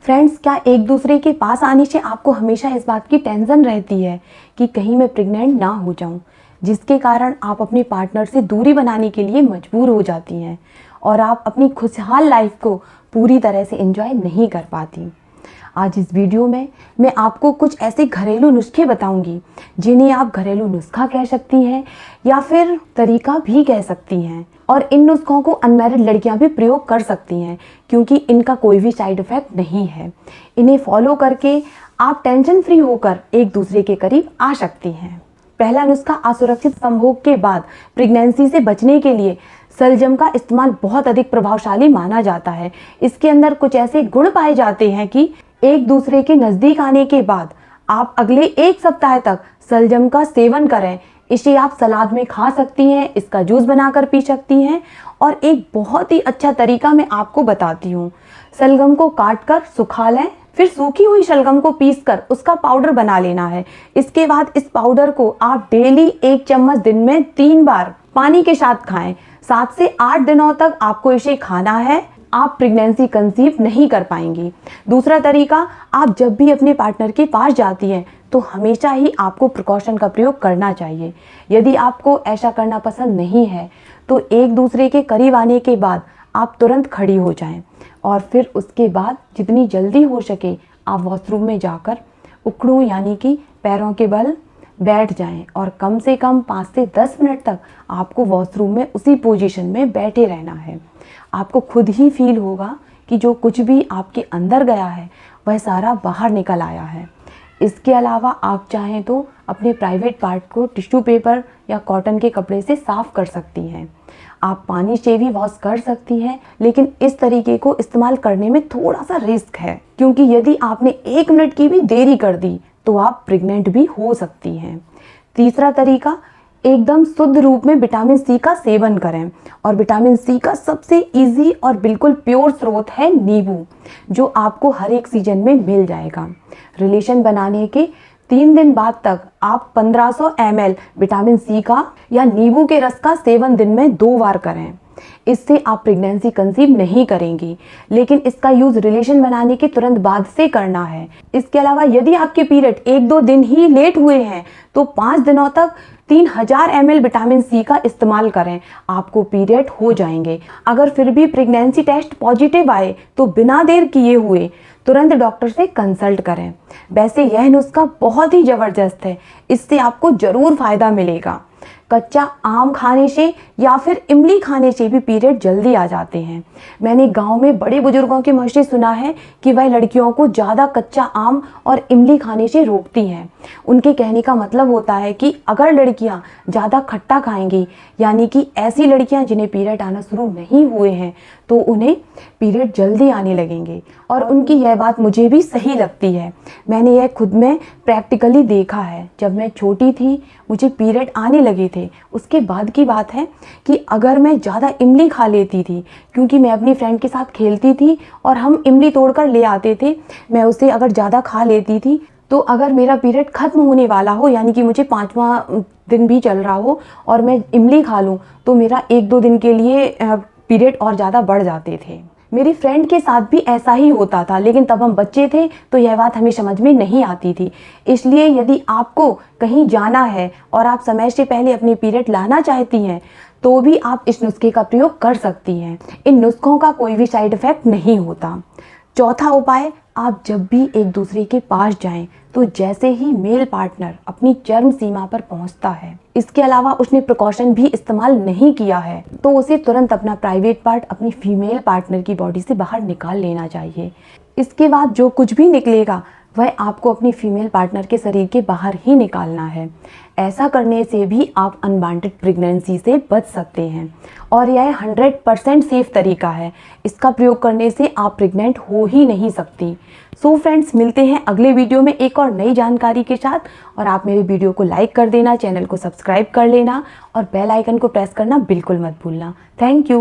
Friends, क्या एक दूसरे के पास आने से आपको हमेशा इस बात की टेंशन रहती है कि कहीं मैं प्रेग्नेंट ना हो जाऊं, जिसके कारण आप अपने पार्टनर से दूरी बनाने के लिए मजबूर हो जाती हैं और आप अपनी खुशहाल लाइफ को पूरी तरह से एंजॉय नहीं कर पाती। आज इस वीडियो में मैं आपको कुछ ऐसे घरेलू नुस्खे बताऊंगी जिन्हें आप घरेलू नुस्खा कह सकती हैं या फिर तरीका भी कह सकती हैं, और इन नुस्खों को अनमैरिड लड़कियां भी प्रयोग कर सकती हैं क्योंकि इनका कोई भी साइड इफ़ेक्ट नहीं है। इन्हें फॉलो करके आप टेंशन फ्री होकर एक दूसरे के करीब आ सकती हैं। पहला नुस्खा, असुरक्षित संभोग के बाद प्रेगनेंसी से बचने के लिए शलजम का इस्तेमाल बहुत अधिक प्रभावशाली माना जाता है। इसके अंदर कुछ ऐसे गुण पाए जाते हैं कि एक दूसरे के नज़दीक आने के बाद आप अगले 1 सप्ताह तक शलजम का सेवन करें। इसे आप सलाद में खा सकती हैं, इसका जूस बनाकर पी सकती हैं, और एक बहुत ही अच्छा तरीका मैं आपको बताती हूँ। शलगम को काटकर सुखा लें, फिर सूखी हुई शलगम को पीसकर उसका पाउडर बना लेना है। इसके बाद इस पाउडर को आप डेली 1 चम्मच दिन में 3 बार पानी के साथ खाएं। 7 से 8 दिनों तक आपको इसे खाना है। आप प्रेगनेंसी कंसीव नहीं कर पाएंगी। दूसरा तरीका, आप जब भी अपने पार्टनर के पास जाती हैं तो हमेशा ही आपको प्रिकॉशन का प्रयोग करना चाहिए। यदि आपको ऐसा करना पसंद नहीं है तो एक दूसरे के करीब आने के बाद आप तुरंत खड़ी हो जाएं और फिर उसके बाद जितनी जल्दी हो सके आप वॉशरूम में जाकर उखड़ू यानी कि पैरों के बल बैठ जाएं, और कम से कम 5 से 10 मिनट तक आपको वॉशरूम में उसी पोजीशन में बैठे रहना है। आपको खुद ही फील होगा कि जो कुछ भी आपके अंदर गया है वह सारा बाहर निकल आया है। इसके अलावा आप चाहें तो अपने प्राइवेट पार्ट को टिश्यू पेपर या कॉटन के कपड़े से साफ़ कर सकती हैं। आप पानी से भी वॉश कर सकती हैं, लेकिन इस तरीके को इस्तेमाल करने में थोड़ा सा रिस्क है क्योंकि यदि आपने 1 मिनट की भी देरी कर दी तो आप प्रेग्नेंट भी हो सकती हैं। तीसरा तरीका, एकदम शुद्ध रूप में विटामिन सी का सेवन करें, और विटामिन सी का सबसे इजी और बिल्कुल प्योर स्रोत है नींबू, जो आपको हर एक सीजन में मिल जाएगा। रिलेशन बनाने के 3 दिन बाद तक आप 1500 ml विटामिन सी का या नींबू के रस का सेवन दिन में 2 बार करें। इससे आप प्रेगनेंसी कंसीव नहीं करेंगी, लेकिन इसका यूज रिलेशन बनाने के तुरंत बाद से करना है। इसके अलावा यदि आपके पीरियड 1-2 दिन ही लेट हुए हैं तो 5 दिनों तक 3000 ml विटामिन सी का इस्तेमाल करें, आपको पीरियड हो जाएंगे। अगर फिर भी प्रेगनेंसी टेस्ट पॉजिटिव आए तो बिना देर किए हुए तुरंत डॉक्टर से कंसल्ट करें। वैसे यह नुस्खा बहुत ही ज़बरदस्त है, इससे आपको ज़रूर फ़ायदा मिलेगा। कच्चा आम खाने से या फिर इमली खाने से भी पीरियड जल्दी आ जाते हैं। मैंने गांव में बड़े बुजुर्गों के मुंह से सुना है कि वह लड़कियों को ज़्यादा कच्चा आम और इमली खाने से रोकती हैं। उनके कहने का मतलब होता है कि अगर लड़कियां ज़्यादा खट्टा खाएंगी, यानी कि ऐसी लड़कियां जिन्हें पीरियड आना शुरू नहीं हुए हैं, तो उन्हें पीरियड जल्दी आने लगेंगे। और उनकी यह बात मुझे भी सही लगती है। मैंने यह खुद में प्रैक्टिकली देखा है। जब मैं छोटी थी मुझे पीरियड आने लगे थे, उसके बाद की बात है कि अगर मैं ज़्यादा इमली खा लेती थी, क्योंकि मैं अपनी फ्रेंड के साथ खेलती थी और हम इमली तोड़कर ले आते थे, मैं उसे अगर ज़्यादा खा लेती थी तो अगर मेरा पीरियड ख़त्म होने वाला हो, यानी कि मुझे 5वां दिन भी चल रहा हो और मैं इमली खा लूँ, तो मेरा 1-2 दिन के लिए पीरियड और ज़्यादा बढ़ जाते थे। मेरी फ्रेंड के साथ भी ऐसा ही होता था, लेकिन तब हम बच्चे थे तो यह बात हमें समझ में नहीं आती थी। इसलिए यदि आपको कहीं जाना है और आप समय से पहले अपनी पीरियड लाना चाहती हैं तो भी आप इस नुस्खे का प्रयोग कर सकती हैं। इन नुस्खों का कोई भी साइड इफ़ेक्ट नहीं होता। चौथा उपाय, आप जब भी एक दूसरे के पास जाएं तो जैसे ही मेल पार्टनर अपनी चरम सीमा पर पहुंचता है, इसके अलावा उसने प्रिकॉशन भी इस्तेमाल नहीं किया है, तो उसे तुरंत अपना प्राइवेट पार्ट अपनी फीमेल पार्टनर की बॉडी से बाहर निकाल लेना चाहिए। इसके बाद जो कुछ भी निकलेगा वह आपको अपनी फीमेल पार्टनर के शरीर के बाहर ही निकालना है। ऐसा करने से भी आप अनवांटेड प्रेगनेंसी से बच सकते हैं, और यह 100% सेफ तरीका है। इसका प्रयोग करने से आप प्रेग्नेंट हो ही नहीं सकती। सो फ्रेंड्स, मिलते हैं अगले वीडियो में एक और नई जानकारी के साथ, और आप मेरे वीडियो को लाइक कर देना, चैनल को सब्सक्राइब कर लेना और बेल आइकन को प्रेस करना बिल्कुल मत भूलना। Thank you.